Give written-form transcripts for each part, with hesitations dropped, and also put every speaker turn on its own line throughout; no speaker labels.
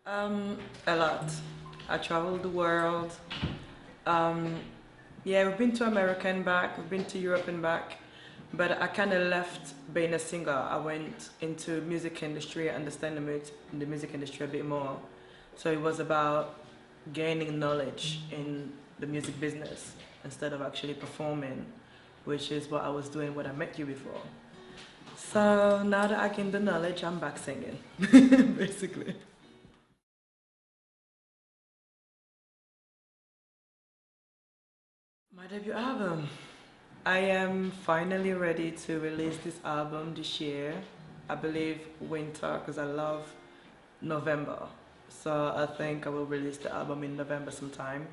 A lot. I traveled the world. Um, yeah, we've been to America and back, we've been to Europe and back, but I kind of left being a singer. I went into music industry, understand the music industry a bit more. So it was about gaining knowledge in the music business instead of actually performing, which is what I was doing when I met you before. So now that I gained the knowledge, I'm back singing, basically. My debut album. I am finally ready to release this album this year. I believe winter because I love November. So I think I will release the album in November sometime.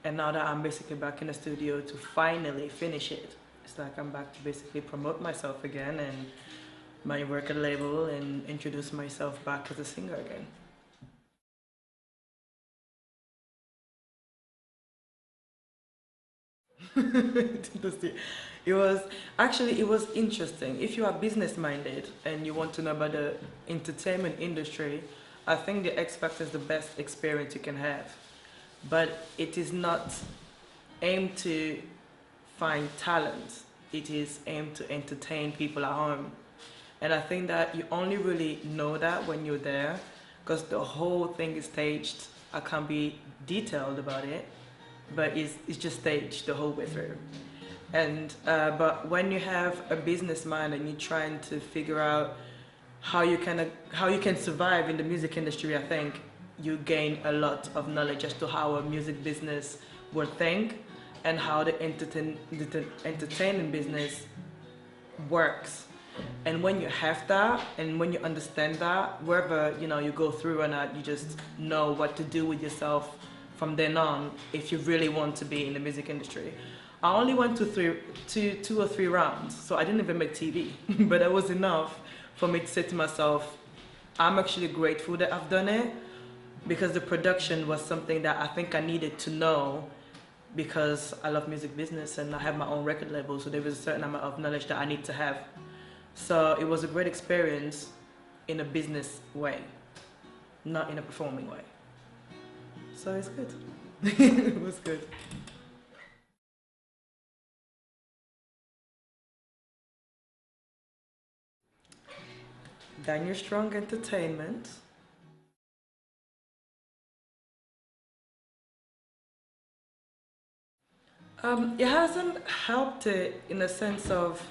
And now that I'm basically back in the studio to finally finish it, it's like I'm back to basically promote myself again and my record label and introduce myself back as a singer again. It was actually it was interesting. If you are business minded and you want to know about the entertainment industry, I think the X Factor is the best experience you can have. But it is not aimed to find talent. It is aimed to entertain people at home. And I think that you only really know that when you're there because the whole thing is staged. I can't be detailed about it, but it's just staged the whole way through. And but when you have a business mind and you're trying to figure out how you can survive in the music industry, I think you gain a lot of knowledge as to how a music business would think and how the entertainment business works. And when you have that and when you understand that, wherever you go through or not, you just know what to do with yourself from then on if you really want to be in the music industry. I only went to two or three rounds, so I didn't even make TV, but that was enough for me to say to myself, I'm actually grateful that I've done it because the production was something that I think I needed to know because I love music business and I have my own record label, so there was a certain amount of knowledge that I need to have. So it was a great experience in a business way, not in a performing way. So it's good. It was good. Daniel Strong Entertainment. It hasn't helped it in the sense of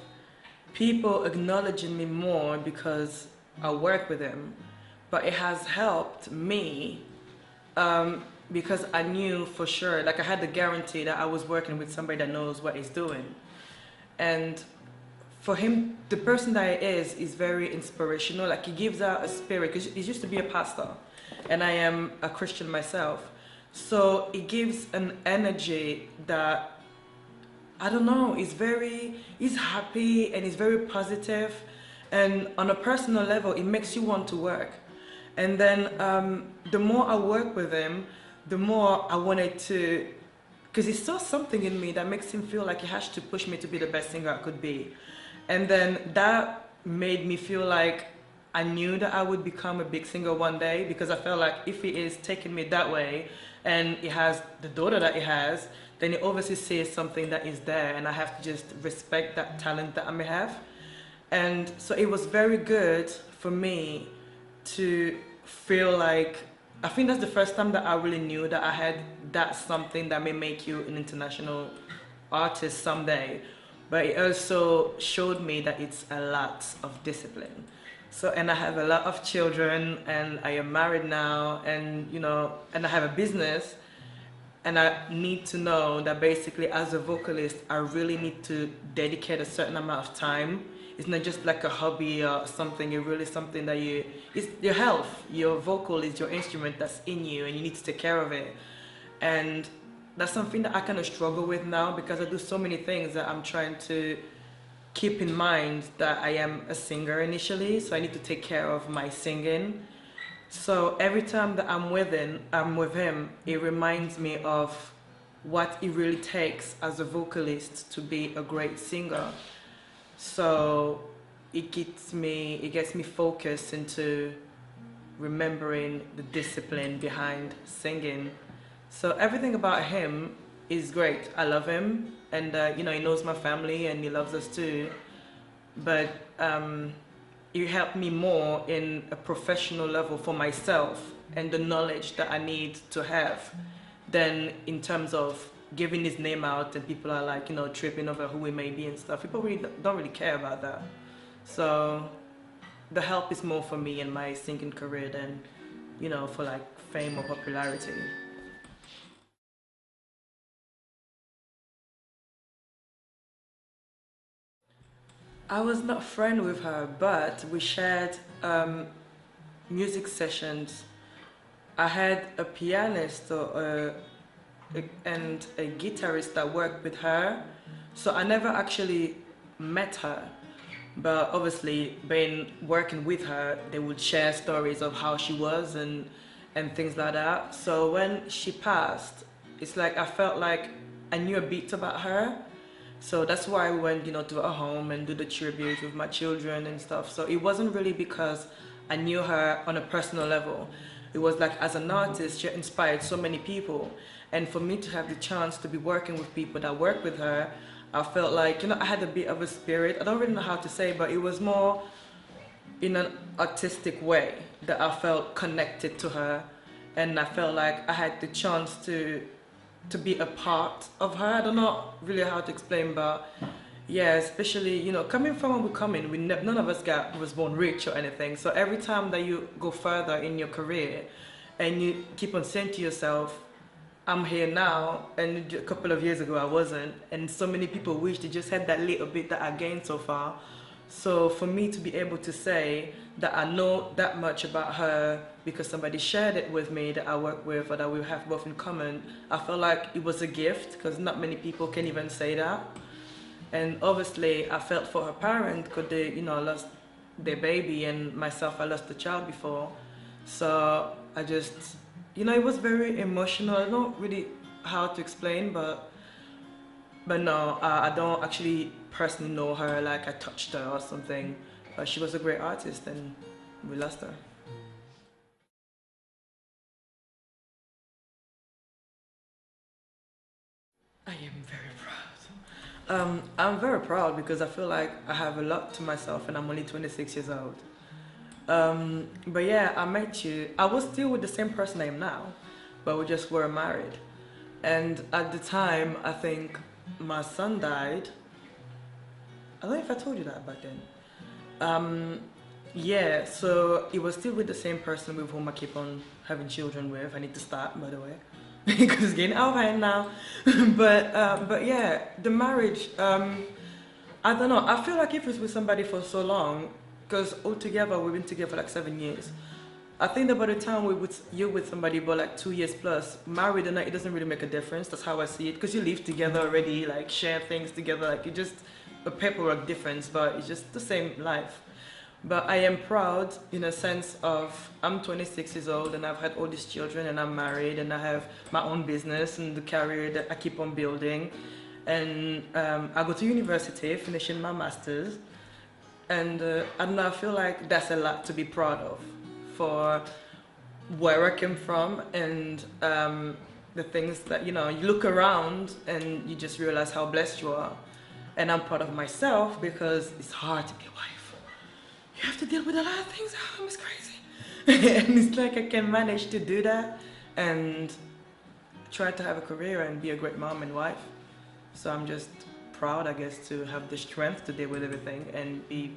people acknowledging me more because I work with him, but it has helped me because I knew for sure, like I had the guarantee that I was working with somebody that knows what he's doing. And for him, the person that he is very inspirational. Like he gives out a spirit, because he used to be a pastor, and I am a Christian myself. So it gives an energy that I don't know, he's happy and he's very positive, and on a personal level, it makes you want to work. And then the more I work with him, the more I wanted to, because he saw something in me that makes him feel like he has to push me to be the best singer I could be. And then that made me feel like I knew that I would become a big singer one day because I felt like if he is taking me that way and he has the daughter that he has, then he obviously sees something that is there and I have to just respect that talent that I may have. And so it was very good for me to feel like, I think that's the first time that I really knew that I had that something that may make you an international artist someday. But it also showed me that it's a lot of discipline. So, and I have a lot of children and I am married now and, and I have a business and I need to know that basically as a vocalist, I really need to dedicate a certain amount of time. It's not just like a hobby or something, it's really something that it's your health. Your vocal is your instrument that's in you and you need to take care of it. And that's something that I kind of struggle with now because I do so many things that I'm trying to keep in mind that I am a singer initially, so I need to take care of my singing. So every time that I'm with him, it reminds me of what it really takes as a vocalist to be a great singer. So it gets me focused into remembering the discipline behind singing. So everything about him is great. I love him, and you know, he knows my family and he loves us too. But it helped me more in a professional level for myself and the knowledge that I need to have than in terms of giving his name out and people are like, you know, tripping over who he may be and stuff. People really don't really care about that. So the help is more for me in my singing career than, you know, for like fame or popularity. I was not friend with her, but we shared music sessions. I had a pianist and a guitarist that worked with her, so I never actually met her. But obviously, being working with her, they would share stories of how she was and things like that. So when she passed, it's like I felt like I knew a bit about her. So that's why I went, you know, to her home and do the tribute with my children and stuff. So it wasn't really because I knew her on a personal level. It was like as an artist, she inspired so many people. And for me to have the chance to be working with people that work with her, I felt like, you know, I had a bit of a spirit. I don't really know how to say, but it was more in an artistic way that I felt connected to her. And I felt like I had the chance to be a part of her. I don't know really how to explain, but yeah, especially, you know, coming from where we're coming, none of us was born rich or anything. So every time that you go further in your career and you keep on saying to yourself, I'm here now, and a couple of years ago I wasn't, and so many people wish they just had that little bit that I gained so far. So for me to be able to say that I know that much about her because somebody shared it with me that I work with or that we have both in common, I felt like it was a gift because not many people can even say that. And obviously I felt for her parent because they, you know, lost their baby, and myself, I lost a child before. So I just, you know, it was very emotional. I don't know really how to explain, but no, I don't actually personally know her, like I touched her or something. But she was a great artist and we lost her. I am very proud. I'm very proud because I feel like I have a lot to myself and I'm only 26 years old. But yeah, I met you. I was still with the same person I am now, but we just were married. And at the time, I think my son died. I don't know if I told you that back then. Um, yeah, so it was still with the same person with whom I keep on having children with. I need to stop, by the way, because it's getting out of hand now. but yeah, the marriage. I don't know. I feel like if it's with somebody for so long, because altogether we've been together for like 7 years. I think that by the time you're with somebody for like 2 years plus, married or not, it doesn't really make a difference. That's how I see it. Because you live together already, like share things together, like you just a paperwork difference, but it's just the same life. But I am proud in a sense of I'm 26 years old and I've had all these children and I'm married and I have my own business and the career that I keep on building. And I go to university, finishing my master's. And I don't know, I feel like that's a lot to be proud of for where I came from and the things that, you know, you look around and you just realize how blessed you are. And I'm proud of myself because it's hard to be a wife. You have to deal with a lot of things. Oh, it's crazy. And it's like I can manage to do that and try to have a career and be a great mom and wife. So I'm just proud, I guess, to have the strength to deal with everything and be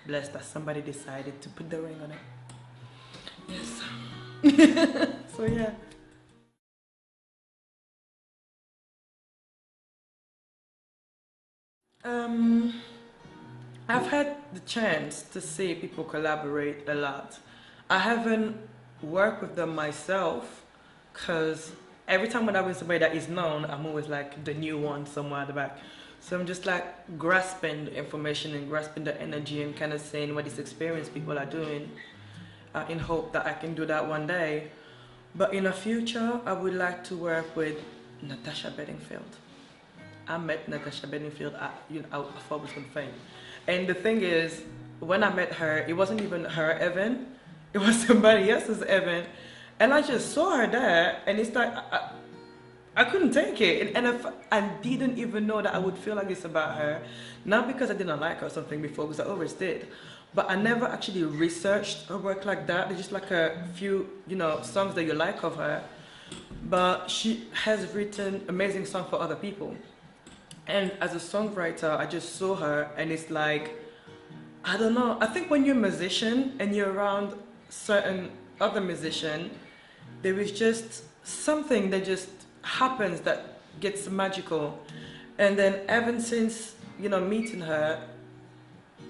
blessed that somebody decided to put the ring on it. Yes. So yeah. I've had the chance to see people collaborate a lot. I haven't worked with them myself because every time when I'm with somebody that is known, I'm always like the new one somewhere at the back. So I'm just like grasping the information and grasping the energy and kind of saying what this experienced people are doing in hope that I can do that one day. But in the future, I would like to work with Natasha Bedingfield. I met Natasha Bedingfield at, you know, I thought was going to fame. And the thing is, when I met her, it wasn't even her event. It was somebody else's event, and I just saw her there, and it's like I couldn't take it, and I didn't even know that I would feel like this about her, not because I didn't like her or something before, because I always did, but I never actually researched her work like that. There's just like a few, you know, songs that you like of her, but she has written amazing songs for other people. And as a songwriter, I just saw her, and it's like, I don't know, I think when you're a musician and you're around certain other musician, there is just something that just happens that gets magical. And then ever since, you know, meeting her,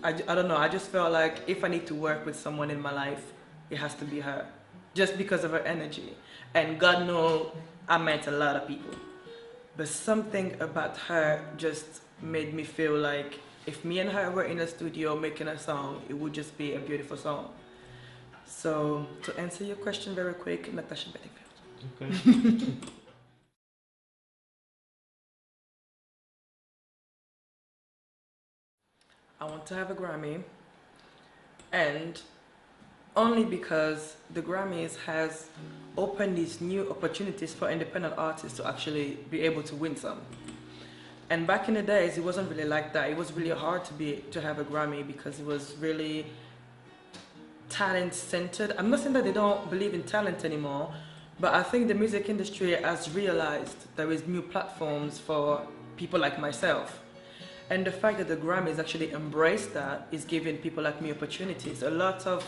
I don't know, I just felt like if I need to work with someone in my life, it has to be her, just because of her energy. And God knows I met a lot of people, but something about her just made me feel like if me and her were in a studio making a song, it would just be a beautiful song. So to answer your question very quick, Natasha Bedingfield.
Okay.
I want to have a Grammy, and only because the Grammys has opened these new opportunities for independent artists to actually be able to win some. And back in the days, it wasn't really like that. It was really hard to have a Grammy because it was really talent-centered. I'm not saying that they don't believe in talent anymore, but I think the music industry has realized there is new platforms for people like myself. And the fact that the Grammys actually embraced that is giving people like me opportunities. A lot of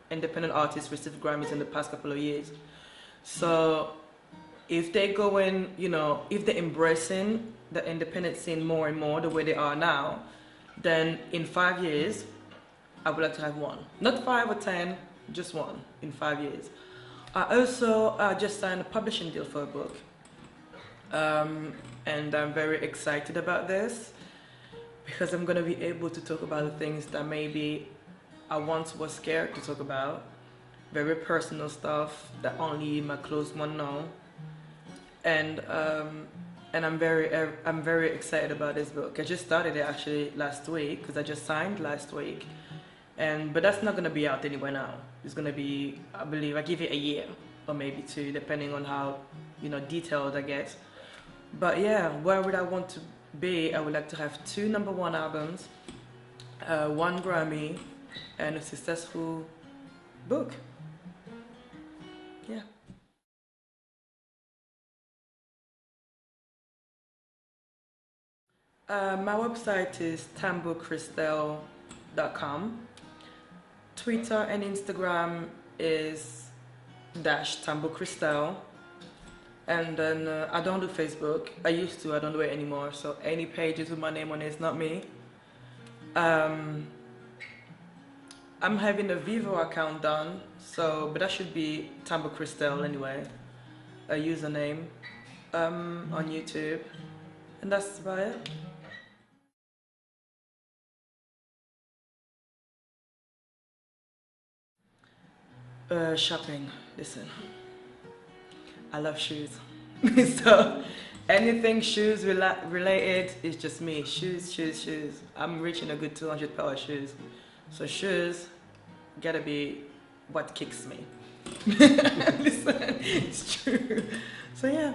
independent artists received Grammys in the past couple of years. So if they go in, you know, if they're embracing the independent scene more and more the way they are now, then in 5 years, I would like to have one. Not 5 or 10, just one in 5 years. I also just signed a publishing deal for a book. And I'm very excited about this because I'm going to be able to talk about the things that maybe I once was scared to talk about. Very personal stuff that only my close ones know. And I'm very excited about this book. I just started it actually last week because I just signed last week. But that's not going to be out anywhere now. It's going to be, I believe, I give it a year or maybe 2, depending on how, you know, detailed I get. But yeah, where would I want to be? I would like to have 2 #1 albums, 1 Grammy, and a successful book. Yeah. My website is Tambu-christel.com. Twitter and Instagram is _Tambu-christel. And then I don't do Facebook. I used to, I don't do it anymore. So any pages with my name on it is not me. I'm having a Vivo account done, so but that should be Tambu-christel anyway, a username on YouTube, and that's about it. Shopping. Listen, I love shoes, so anything shoes related is just me. Shoes, shoes, shoes. I'm reaching a good 200 pair of shoes, so shoes gotta be what kicks me. Listen, it's true. So yeah.